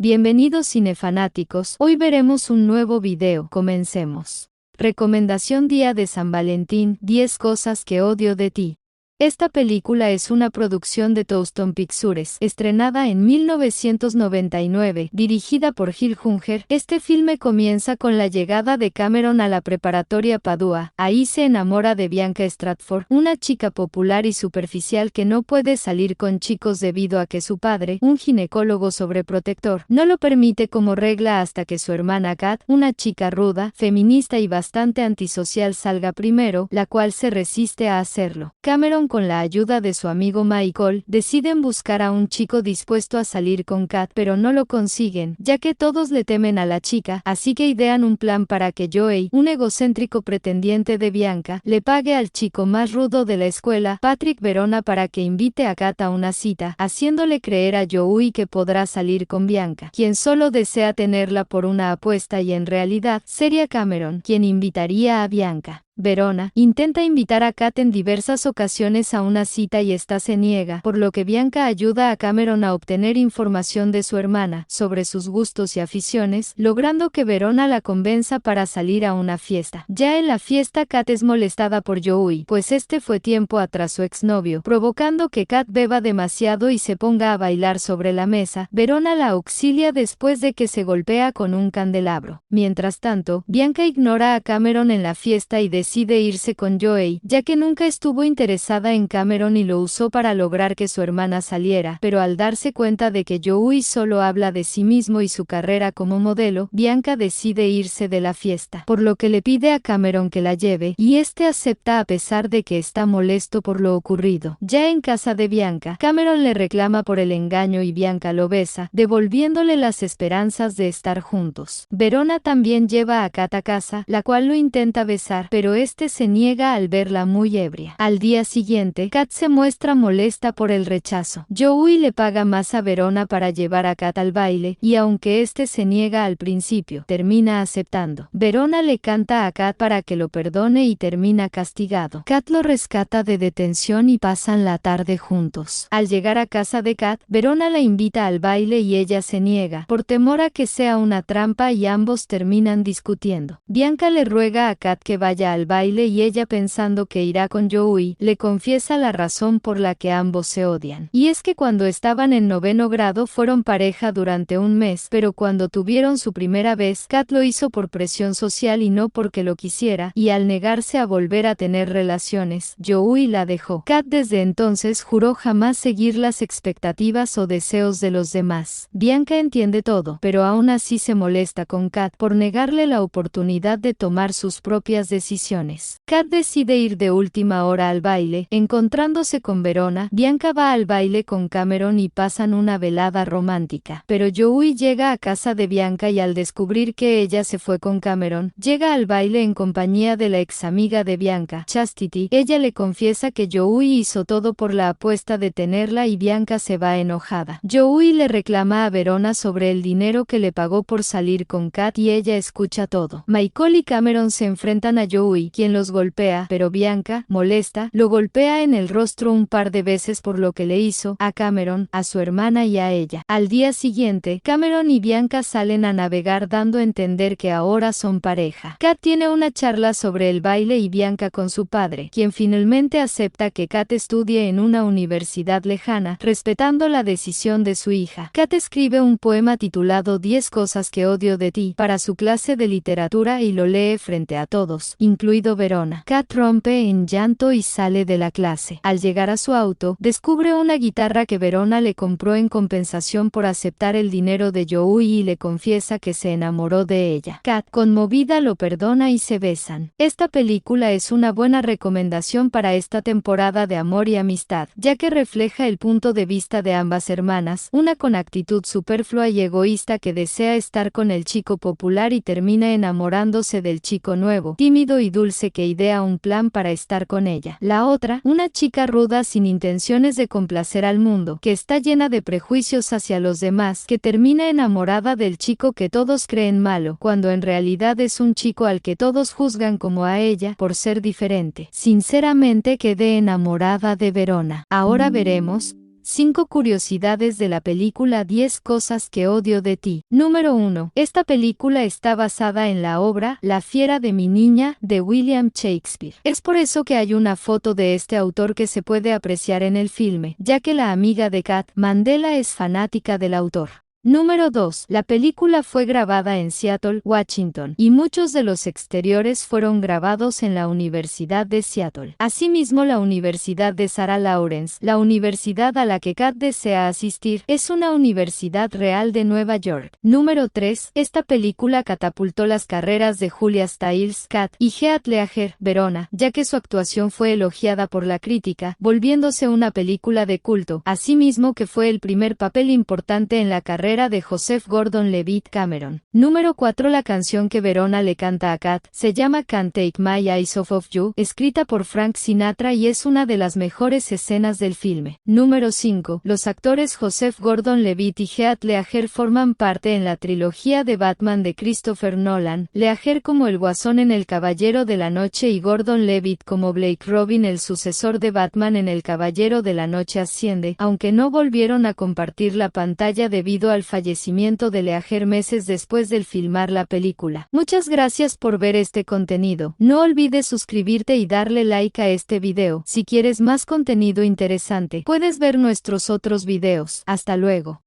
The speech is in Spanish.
Bienvenidos cinefanáticos, hoy veremos un nuevo video, comencemos. Recomendación Día de San Valentín, 10 cosas que odio de ti. Esta película es una producción de Touchstone Pictures, estrenada en 1999, dirigida por Gil Junger. Este filme comienza con la llegada de Cameron a la preparatoria Padua. Ahí se enamora de Bianca Stratford, una chica popular y superficial que no puede salir con chicos debido a que su padre, un ginecólogo sobreprotector, no lo permite como regla hasta que su hermana Kat, una chica ruda, feminista y bastante antisocial salga primero, la cual se resiste a hacerlo. Cameron, con la ayuda de su amigo Michael, deciden buscar a un chico dispuesto a salir con Kat, pero no lo consiguen, ya que todos le temen a la chica, así que idean un plan para que Joey, un egocéntrico pretendiente de Bianca, le pague al chico más rudo de la escuela, Patrick Verona, para que invite a Kat a una cita, haciéndole creer a Joey que podrá salir con Bianca, quien solo desea tenerla por una apuesta, y en realidad sería Cameron quien invitaría a Bianca. Verona intenta invitar a Kat en diversas ocasiones a una cita y ésta se niega, por lo que Bianca ayuda a Cameron a obtener información de su hermana sobre sus gustos y aficiones, logrando que Verona la convenza para salir a una fiesta. Ya en la fiesta, Kat es molestada por Joey, pues este fue tiempo atrás su exnovio, provocando que Kat beba demasiado y se ponga a bailar sobre la mesa. Verona la auxilia después de que se golpea con un candelabro. Mientras tanto, Bianca ignora a Cameron en la fiesta y decide irse con Joey, ya que nunca estuvo interesada en Cameron y lo usó para lograr que su hermana saliera, pero al darse cuenta de que Joey solo habla de sí mismo y su carrera como modelo, Bianca decide irse de la fiesta, por lo que le pide a Cameron que la lleve, y este acepta a pesar de que está molesto por lo ocurrido. Ya en casa de Bianca, Cameron le reclama por el engaño y Bianca lo besa, devolviéndole las esperanzas de estar juntos. Verona también lleva a Kat a casa, la cual lo intenta besar, pero este se niega al verla muy ebria. Al día siguiente, Kat se muestra molesta por el rechazo. Joey le paga más a Verona para llevar a Kat al baile, y aunque este se niega al principio, termina aceptando. Verona le canta a Kat para que lo perdone y termina castigado. Kat lo rescata de detención y pasan la tarde juntos. Al llegar a casa de Kat, Verona la invita al baile y ella se niega, por temor a que sea una trampa, y ambos terminan discutiendo. Bianca le ruega a Kat que vaya al baile y ella, pensando que irá con Joey, le confiesa la razón por la que ambos se odian. Y es que cuando estaban en 9º grado fueron pareja durante un mes, pero cuando tuvieron su primera vez, Kat lo hizo por presión social y no porque lo quisiera, y al negarse a volver a tener relaciones, Joey la dejó. Kat desde entonces juró jamás seguir las expectativas o deseos de los demás. Bianca entiende todo, pero aún así se molesta con Kat por negarle la oportunidad de tomar sus propias decisiones. Kat decide ir de última hora al baile, encontrándose con Verona. Bianca va al baile con Cameron y pasan una velada romántica, pero Joey llega a casa de Bianca y al descubrir que ella se fue con Cameron, llega al baile en compañía de la ex amiga de Bianca, Chastity. Ella le confiesa que Joey hizo todo por la apuesta de tenerla y Bianca se va enojada. Joey le reclama a Verona sobre el dinero que le pagó por salir con Kat y ella escucha todo. Michael y Cameron se enfrentan a Joey, quien los golpea, pero Bianca, molesta, lo golpea en el rostro un par de veces por lo que le hizo a Cameron, a su hermana y a ella. Al día siguiente, Cameron y Bianca salen a navegar, dando a entender que ahora son pareja. Kat tiene una charla sobre el baile y Bianca con su padre, quien finalmente acepta que Kat estudie en una universidad lejana, respetando la decisión de su hija. Kat escribe un poema titulado 10 cosas que odio de ti para su clase de literatura y lo lee frente a todos, incluido Verona. Kat rompe en llanto y sale de la clase. Al llegar a su auto, descubre una guitarra que Verona le compró en compensación por aceptar el dinero de Joey y le confiesa que se enamoró de ella. Kat, conmovida, lo perdona y se besan. Esta película es una buena recomendación para esta temporada de amor y amistad, ya que refleja el punto de vista de ambas hermanas, una con actitud superflua y egoísta que desea estar con el chico popular y termina enamorándose del chico nuevo, tímido y dulce, que idea un plan para estar con ella. La otra, una chica ruda sin intenciones de complacer al mundo, que está llena de prejuicios hacia los demás, que termina enamorada del chico que todos creen malo, cuando en realidad es un chico al que todos juzgan como a ella, por ser diferente. Sinceramente quedé enamorada de Verona. Ahora veremos 5 curiosidades de la película 10 cosas que odio de ti. Número 1. Esta película está basada en la obra La fiera de mi niña de William Shakespeare. Es por eso que hay una foto de este autor que se puede apreciar en el filme, ya que la amiga de Kat, Mandela, es fanática del autor. Número 2. La película fue grabada en Seattle, Washington, y muchos de los exteriores fueron grabados en la Universidad de Seattle. Asimismo, la Universidad de Sarah Lawrence, la universidad a la que Kat desea asistir, es una universidad real de Nueva York. Número 3. Esta película catapultó las carreras de Julia Stiles, Kat, y Heath Ledger, Verona, ya que su actuación fue elogiada por la crítica, volviéndose una película de culto, asimismo que fue el primer papel importante en la carrera de Joseph Gordon-Levitt Cameron. Número 4. La canción que Verona le canta a Kat se llama Can't Take My Eyes Off of You, escrita por Frank Sinatra, y es una de las mejores escenas del filme. Número 5. Los actores Joseph Gordon-Levitt y Heath Ledger forman parte en la trilogía de Batman de Christopher Nolan, Ledger como el Guasón en El Caballero de la Noche y Gordon-Levitt como Blake Robin, el sucesor de Batman en El Caballero de la Noche Asciende, aunque no volvieron a compartir la pantalla debido al fallecimiento de Ledger meses después de filmar la película. Muchas gracias por ver este contenido. No olvides suscribirte y darle like a este video. Si quieres más contenido interesante, puedes ver nuestros otros videos. Hasta luego.